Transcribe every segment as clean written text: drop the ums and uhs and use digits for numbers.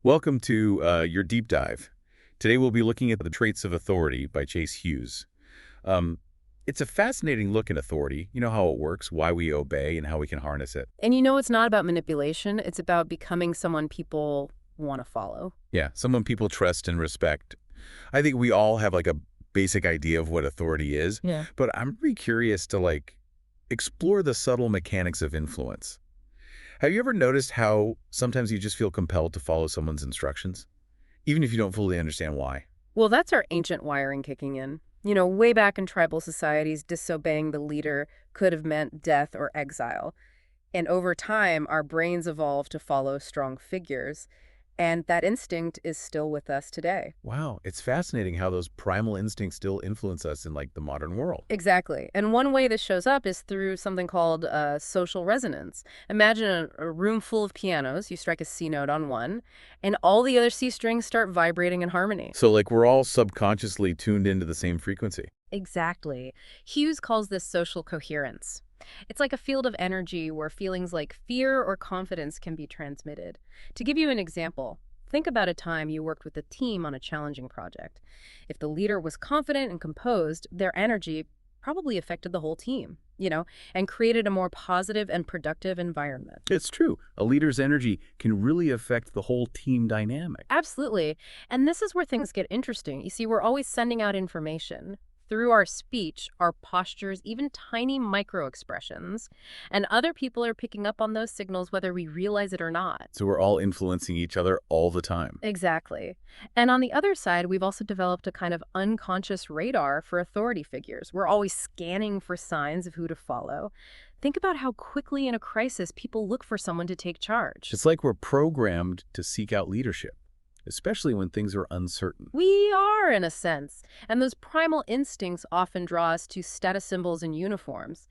Welcome to your deep dive. Today we'll be looking at The Traits of Authority by Chase Hughes. Um, it's a fascinating look at authority, you know how it works, why we obey, and how we can harness it. And you know, it's not about manipulation. It's about becoming someone people want to follow. Yeah, someone people trust and respect. I think we all have like a basic idea of what authority is, Yeah. but I'm really curious to explore the subtle mechanics of influence. Have you ever noticed how sometimes you just feel compelled to follow someone's instructions, even if you don't fully understand why? Well, that's our ancient wiring kicking in. You know, way back in tribal societies, disobeying the leader could have meant death or exile. And over time, our brains evolved to follow strong figures. And that instinct is still with us today. Wow, it's fascinating how those primal instincts still influence us in the modern world. Exactly. And one way this shows up is through something called social resonance. Imagine a room full of pianos. You strike a C note on one, and all the other C strings start vibrating in harmony. So we're all subconsciously tuned into the same frequency. Exactly. Hughes calls this social coherence. It's like a field of energy where feelings like fear or confidence can be transmitted. To give you an example, think about a time you worked with a team on a challenging project. If the leader was confident and composed, their energy probably affected the whole team, and created a more positive and productive environment. It's true. A leader's energy can really affect the whole team dynamic. Absolutely. And this is where things get interesting. You see, we're always sending out information through our speech, our postures, even tiny micro expressions. And other people are picking up on those signals whether we realize it or not. So we're all influencing each other all the time. Exactly. And on the other side, we've also developed a kind of unconscious radar for authority figures. We're always scanning for signs of who to follow. Think about how quickly in a crisis people look for someone to take charge. It's like we're programmed to seek out leadership, especially when things are uncertain. We are, in a sense, and those primal instincts often draw us to status symbols and uniforms.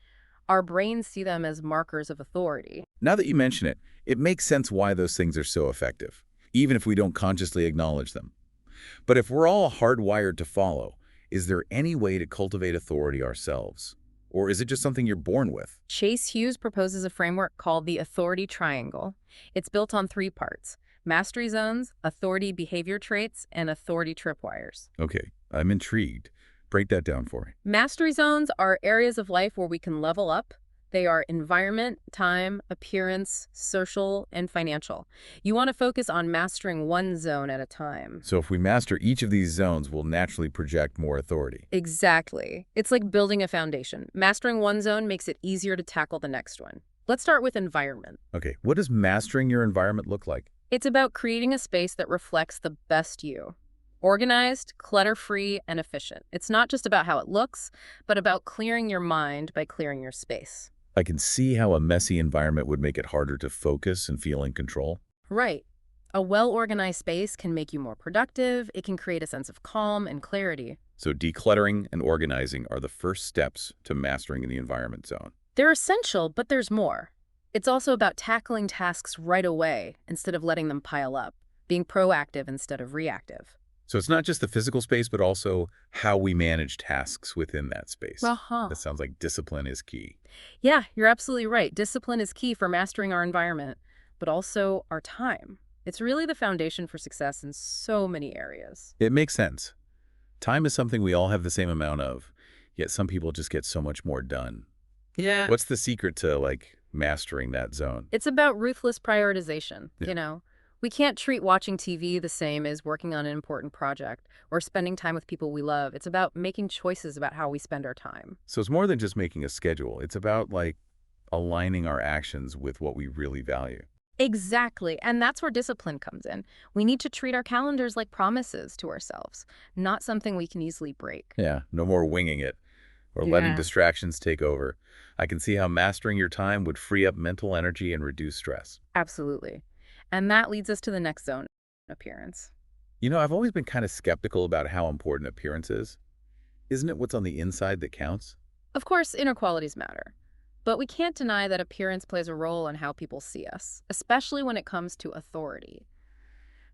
Our brains see them as markers of authority. Now that you mention it, it makes sense why those things are so effective, even if we don't consciously acknowledge them. But if we're all hardwired to follow, is there any way to cultivate authority ourselves? Or is it just something you're born with? Chase Hughes proposes a framework called the authority triangle. It's built on three parts: mastery zones, authority behavior traits, and authority tripwires. Okay, I'm intrigued. Break that down for me. Mastery zones are areas of life where we can level up. They are environment, time, appearance, social, and financial. You want to focus on mastering one zone at a time. So if we master each of these zones, we'll naturally project more authority. Exactly. It's like building a foundation. Mastering one zone makes it easier to tackle the next one. Let's start with environment. Okay, what does mastering your environment look like? It's about creating a space that reflects the best you. Organized, clutter-free, and efficient. It's not just about how it looks, but about clearing your mind by clearing your space. I can see how a messy environment would make it harder to focus and feel in control. Right. A well-organized space can make you more productive. It can create a sense of calm and clarity. So decluttering and organizing are the first steps to mastering the environment zone. They're essential, but there's more. It's also about tackling tasks right away instead of letting them pile up, being proactive instead of reactive. So it's not just the physical space, but also how we manage tasks within that space. Uh-huh. That sounds like discipline is key. Yeah, you're absolutely right. Discipline is key for mastering our environment, but also our time. It's really the foundation for success in so many areas. It makes sense. Time is something we all have the same amount of, yet some people just get so much more done. Yeah. What's the secret to mastering that zone? It's about ruthless prioritization, Yeah. We can't treat watching TV the same as working on an important project or spending time with people we love. It's about making choices about how we spend our time. So it's more than just making a schedule. It's about aligning our actions with what we really value. Exactly. And that's where discipline comes in. We need to treat our calendars like promises to ourselves, not something we can easily break. Yeah, no more winging it or letting distractions take over. I can see how mastering your time would free up mental energy and reduce stress. Absolutely. And that leads us to the next zone, appearance. You know, I've always been kind of skeptical about how important appearance is. Isn't it what's on the inside that counts? Of course, inner qualities matter. But we can't deny that appearance plays a role in how people see us, especially when it comes to authority.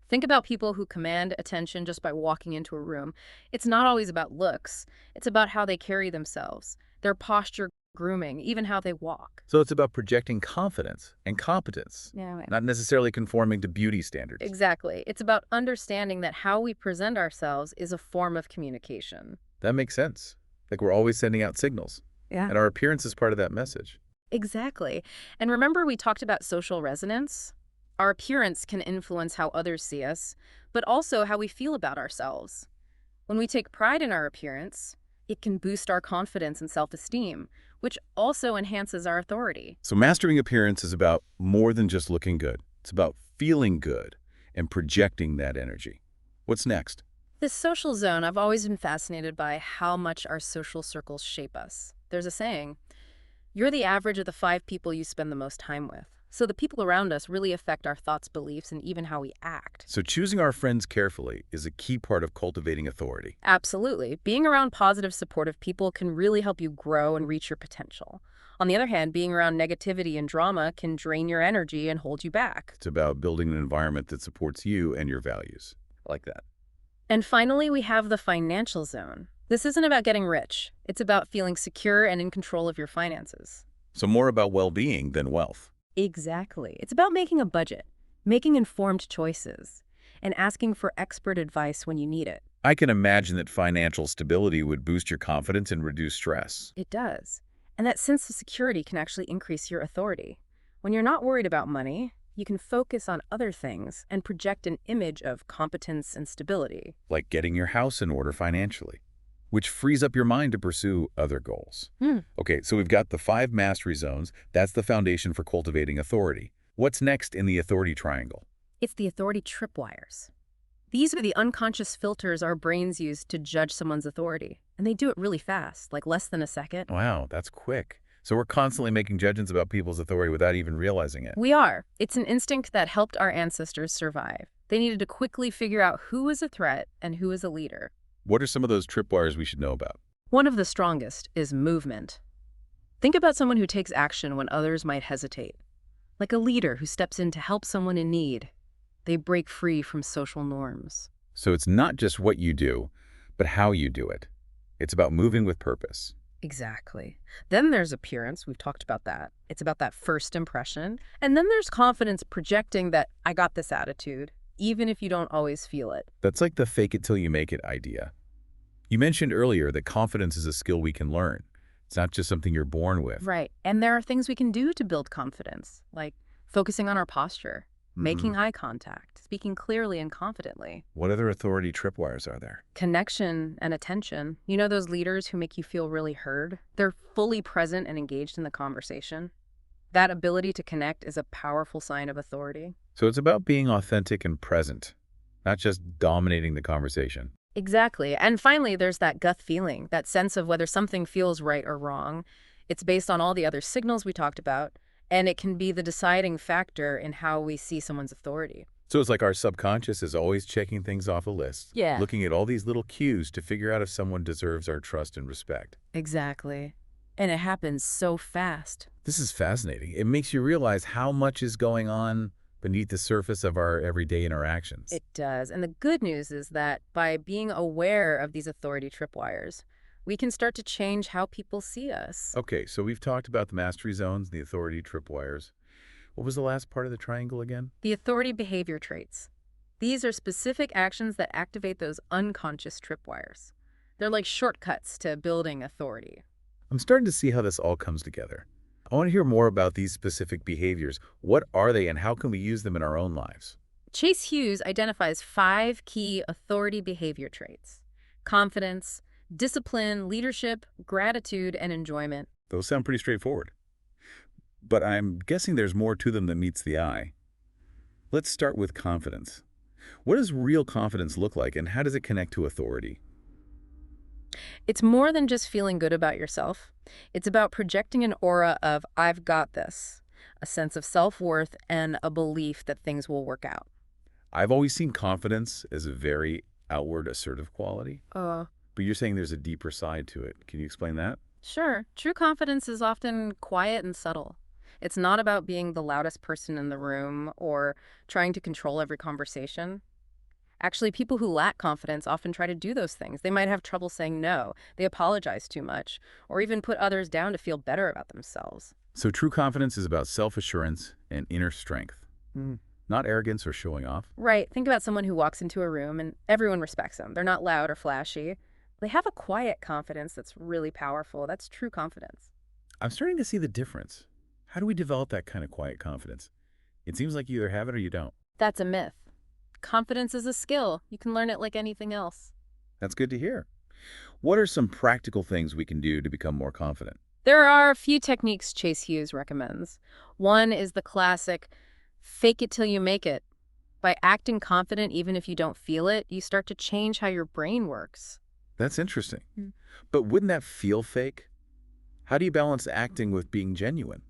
Think about people who command attention just by walking into a room. It's not always about looks. It's about how they carry themselves, their posture, grooming, even how they walk. So it's about projecting confidence and competence, Yeah, right. not necessarily conforming to beauty standards. Exactly. It's about understanding that how we present ourselves is a form of communication. That makes sense. Like we're always sending out signals, Yeah. and our appearance is part of that message. Exactly. And remember we talked about social resonance? Our appearance can influence how others see us, but also how we feel about ourselves. When we take pride in our appearance, it can boost our confidence and self-esteem, which also enhances our authority. So mastering appearance is about more than just looking good. It's about feeling good and projecting that energy. What's next? This social zone, I've always been fascinated by how much our social circles shape us. There's a saying, you're the average of the 5 people you spend the most time with. So the people around us really affect our thoughts, beliefs, and even how we act. So choosing our friends carefully is a key part of cultivating authority. Absolutely. Being around positive, supportive people can really help you grow and reach your potential. On the other hand, being around negativity and drama can drain your energy and hold you back. It's about building an environment that supports you and your values. I like that. And finally, we have the financial zone. This isn't about getting rich. It's about feeling secure and in control of your finances. So more about well-being than wealth. Exactly. It's about making a budget, making informed choices, and asking for expert advice when you need it. I can imagine that financial stability would boost your confidence and reduce stress. It does. And that sense of security can actually increase your authority. When you're not worried about money, you can focus on other things and project an image of competence and stability. Like getting your house in order financially, which frees up your mind to pursue other goals. Hmm. Okay, so we've got the 5 mastery zones. That's the foundation for cultivating authority. What's next in the authority triangle? It's the authority tripwires. These are the unconscious filters our brains use to judge someone's authority. And they do it really fast, like less than a second. Wow, that's quick. So we're constantly making judgments about people's authority without even realizing it. We are. It's an instinct that helped our ancestors survive. They needed to quickly figure out who was a threat and who was a leader. What are some of those tripwires we should know about? One of the strongest is movement. Think about someone who takes action when others might hesitate. Like a leader who steps in to help someone in need. They break free from social norms. So it's not just what you do, but how you do it. It's about moving with purpose. Exactly. Then there's appearance. We've talked about that. It's about that first impression. And then there's confidence, projecting that I got this attitude, even if you don't always feel it. That's like the fake it till you make it idea. You mentioned earlier that confidence is a skill we can learn. It's not just something you're born with. Right. And there are things we can do to build confidence, like focusing on our posture, making eye contact, speaking clearly and confidently. What other authority tripwires are there? Connection and attention. You know those leaders who make you feel really heard? They're fully present and engaged in the conversation. That ability to connect is a powerful sign of authority. So it's about being authentic and present, not just dominating the conversation. Exactly. And finally, there's that gut feeling, that sense of whether something feels right or wrong. It's based on all the other signals we talked about, and it can be the deciding factor in how we see someone's authority. So it's like our subconscious is always checking things off a list, Yeah. looking at all these little cues to figure out if someone deserves our trust and respect. Exactly. And it happens so fast. This is fascinating. It makes you realize how much is going on beneath the surface of our everyday interactions. It does. And the good news is that by being aware of these authority tripwires, we can start to change how people see us. Okay, so we've talked about the mastery zones, the authority tripwires. What was the last part of the triangle again? The authority behavior traits. These are specific actions that activate those unconscious tripwires. They're like shortcuts to building authority. I'm starting to see how this all comes together. I want to hear more about these specific behaviors. What are they and how can we use them in our own lives? Chase Hughes identifies 5 key authority behavior traits: confidence, discipline, leadership, gratitude, and enjoyment. Those sound pretty straightforward. But I'm guessing there's more to them than meets the eye. Let's start with confidence. What does real confidence look like and how does it connect to authority? It's more than just feeling good about yourself. It's about projecting an aura of, I've got this, a sense of self-worth, and a belief that things will work out. I've always seen confidence as a very outward assertive quality, Uh, but you're saying there's a deeper side to it. Can you explain that? Sure. True confidence is often quiet and subtle. It's not about being the loudest person in the room or trying to control every conversation. Actually, people who lack confidence often try to do those things. They might have trouble saying no, they apologize too much, or even put others down to feel better about themselves. So true confidence is about self-assurance and inner strength, not arrogance or showing off. Right, think about someone who walks into a room and everyone respects them. They're not loud or flashy. They have a quiet confidence that's really powerful. That's true confidence. I'm starting to see the difference. How do we develop that kind of quiet confidence? It seems like you either have it or you don't. That's a myth. Confidence is a skill. You can learn it like anything else. That's good to hear. What are some practical things we can do to become more confident? There are a few techniques Chase Hughes recommends. One is the classic fake it till you make it. By acting confident even if you don't feel it, you start to change how your brain works. That's interesting. Mm. But wouldn't that feel fake? How do you balance acting with being genuine?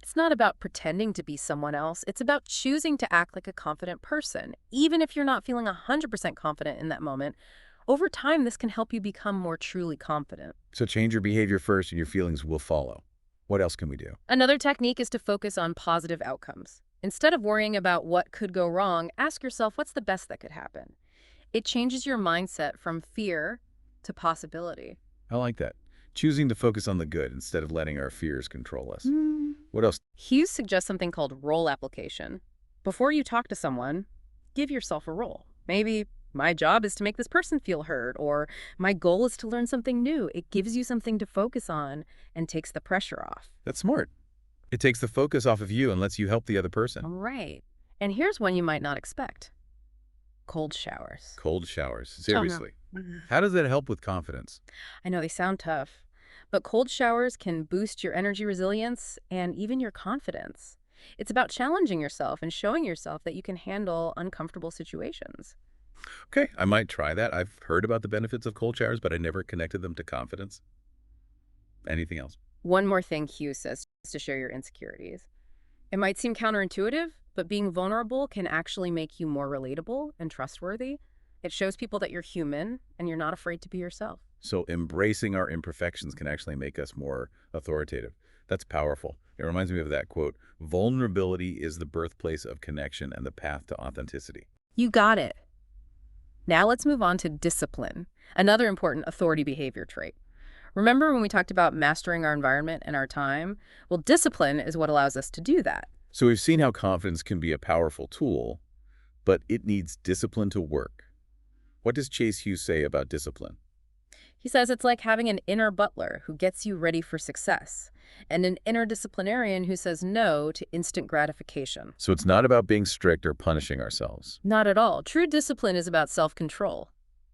It's not about pretending to be someone else. It's about choosing to act like a confident person. Even if you're not feeling 100% confident in that moment, over time, this can help you become more truly confident. So change your behavior first and your feelings will follow. What else can we do? Another technique is to focus on positive outcomes. Instead of worrying about what could go wrong, ask yourself what's the best that could happen. It changes your mindset from fear to possibility. I like that. Choosing to focus on the good instead of letting our fears control us. What else? Hughes suggests something called role application. Before you talk to someone, give yourself a role. Maybe my job is to make this person feel heard, or my goal is to learn something new. It gives you something to focus on and takes the pressure off. That's smart. It takes the focus off of you and lets you help the other person. Right. And here's one you might not expect. Cold showers. Cold showers. Oh, no. Seriously. How does that help with confidence? I know they sound tough, but cold showers can boost your energy resilience and even your confidence. It's about challenging yourself and showing yourself that you can handle uncomfortable situations. Okay, I might try that. I've heard about the benefits of cold showers, but I never connected them to confidence. Anything else? One more thing Hugh says is to share your insecurities. It might seem counterintuitive, but being vulnerable can actually make you more relatable and trustworthy. It shows people that you're human and you're not afraid to be yourself. So embracing our imperfections can actually make us more authoritative. That's powerful. It reminds me of that quote, vulnerability is the birthplace of connection and the path to authenticity. You got it. Now let's move on to discipline, another important authority behavior trait. Remember when we talked about mastering our environment and our time? Well, discipline is what allows us to do that. So we've seen how confidence can be a powerful tool, but it needs discipline to work. What does Chase Hughes say about discipline? He says it's like having an inner butler who gets you ready for success, and an inner disciplinarian who says no to instant gratification. So it's not about being strict or punishing ourselves. Not at all. True discipline is about self-control.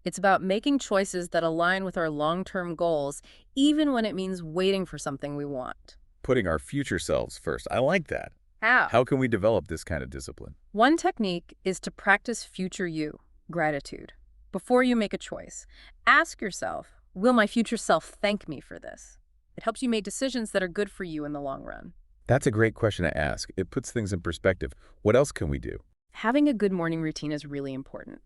It's about making choices that align with our long-term goals, even when it means waiting for something we want. Putting our future selves first. I like that. How? How can we develop this kind of discipline? One technique is to practice future you, gratitude. Before you make a choice, ask yourself, will my future self thank me for this? It helps you make decisions that are good for you in the long run. That's a great question to ask. It puts things in perspective. What else can we do? Having a good morning routine is really important.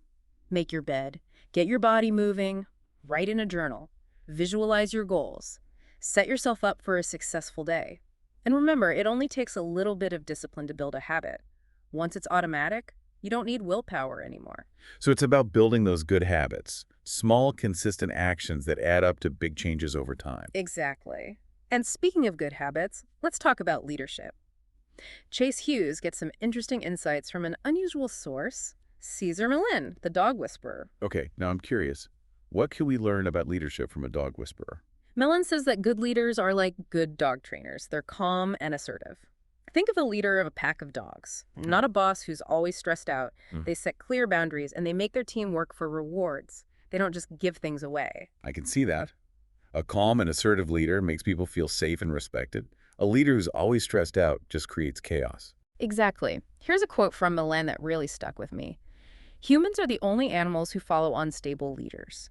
Make your bed, get your body moving, write in a journal, visualize your goals, set yourself up for a successful day. And remember, it only takes a little bit of discipline to build a habit. Once it's automatic, you don't need willpower anymore. So it's about building those good habits, small, consistent actions that add up to big changes over time. Exactly. And speaking of good habits, let's talk about leadership. Chase Hughes gets some interesting insights from an unusual source, Caesar Millen, the dog whisperer. Okay, now I'm curious. What can we learn about leadership from a dog whisperer? Millen says that good leaders are like good dog trainers. They're calm and assertive. Think of a leader of a pack of dogs, not a boss who's always stressed out. They set clear boundaries and they make their team work for rewards. They don't just give things away. I can see that. A calm and assertive leader makes people feel safe and respected. A leader who's always stressed out just creates chaos. Exactly. Here's a quote from Millen that really stuck with me. Humans are the only animals who follow unstable leaders.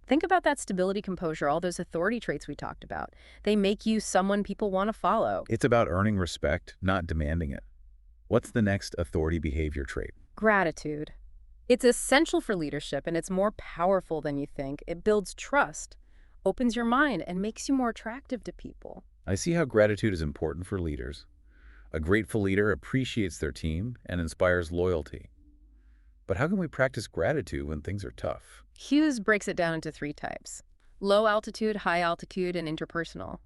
Think about that stability, composure, all those authority traits we talked about. They make you someone people want to follow. It's about earning respect, not demanding it. What's the next authority behavior trait? Gratitude. It's essential for leadership, and it's more powerful than you think. It builds trust, opens your mind, and makes you more attractive to people. I see how gratitude is important for leaders. A grateful leader appreciates their team and inspires loyalty. But how can we practice gratitude when things are tough? Hughes breaks it down into three types: low altitude, high altitude, and interpersonal.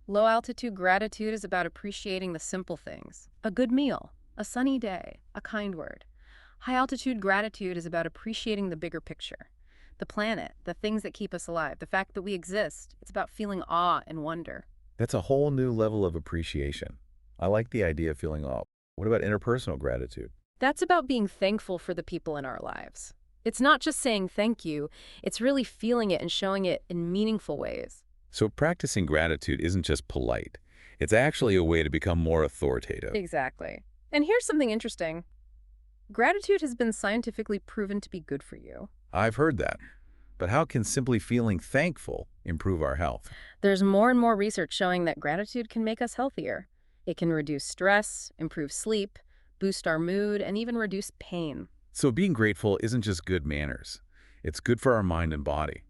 Low altitude gratitude is about appreciating the simple things: a good meal, a sunny day, a kind word. High altitude gratitude is about appreciating the bigger picture: the planet, the things that keep us alive, the fact that we exist. It's about feeling awe and wonder. That's a whole new level of appreciation. I like the idea of feeling awe. What about interpersonal gratitude? That's about being thankful for the people in our lives. It's not just saying thank you, it's really feeling it and showing it in meaningful ways. So practicing gratitude isn't just polite. It's actually a way to become more authoritative. Exactly. And here's something interesting. Gratitude has been scientifically proven to be good for you. I've heard that. But how can simply feeling thankful improve our health? There's more and more research showing that gratitude can make us healthier. It can reduce stress, improve sleep, boost our mood, and even reduce pain. So being grateful isn't just good manners. It's good for our mind and body.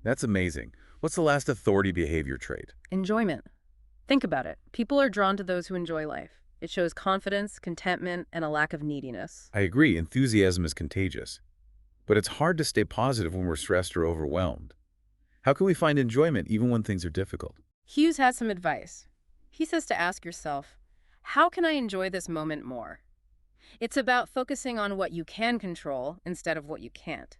That's amazing. What's the last authority behavior trait? Enjoyment. Think about it. People are drawn to those who enjoy life. It shows confidence, contentment, and a lack of neediness. I agree, enthusiasm is contagious. But it's hard to stay positive when we're stressed or overwhelmed. How can we find enjoyment even when things are difficult? Hughes has some advice. He says to ask yourself, how can I enjoy this moment more? It's about focusing on what you can control instead of what you can't.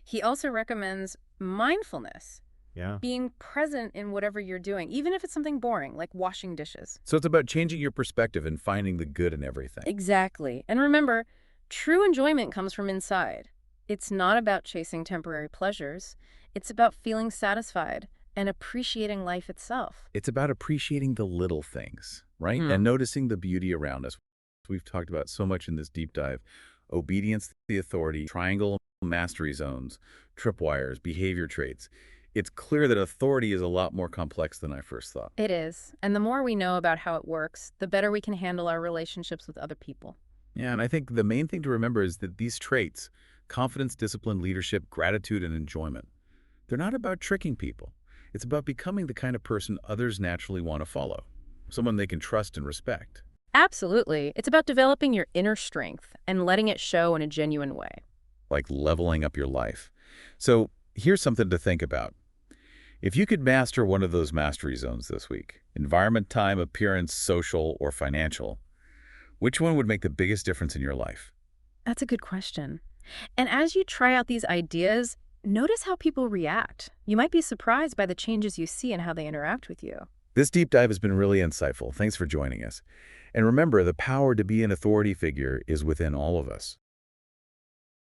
He also recommends mindfulness, Yeah. being present in whatever you're doing, even if it's something boring, like washing dishes. So it's about changing your perspective and finding the good in everything. Exactly. And remember, true enjoyment comes from inside. It's not about chasing temporary pleasures. It's about feeling satisfied and appreciating life itself. It's about appreciating the little things, right? Hmm. And noticing the beauty around us. We've talked about so much in this deep dive. Obedience, the authority, triangle mastery zones, tripwires, behavior traits. It's clear that authority is a lot more complex than I first thought. It is. And the more we know about how it works, the better we can handle our relationships with other people. Yeah, and I think the main thing to remember is that these traits, confidence, discipline, leadership, gratitude, and enjoyment, they're not about tricking people. It's about becoming the kind of person others naturally want to follow, someone they can trust and respect. Absolutely. It's about developing your inner strength and letting it show in a genuine way. Like leveling up your life. So here's something to think about. If you could master one of those mastery zones this week, environment, time, appearance, social, or financial, which one would make the biggest difference in your life? That's a good question. And as you try out these ideas, notice how people react. You might be surprised by the changes you see in how they interact with you. This deep dive has been really insightful. Thanks for joining us. And remember, the power to be an authority figure is within all of us.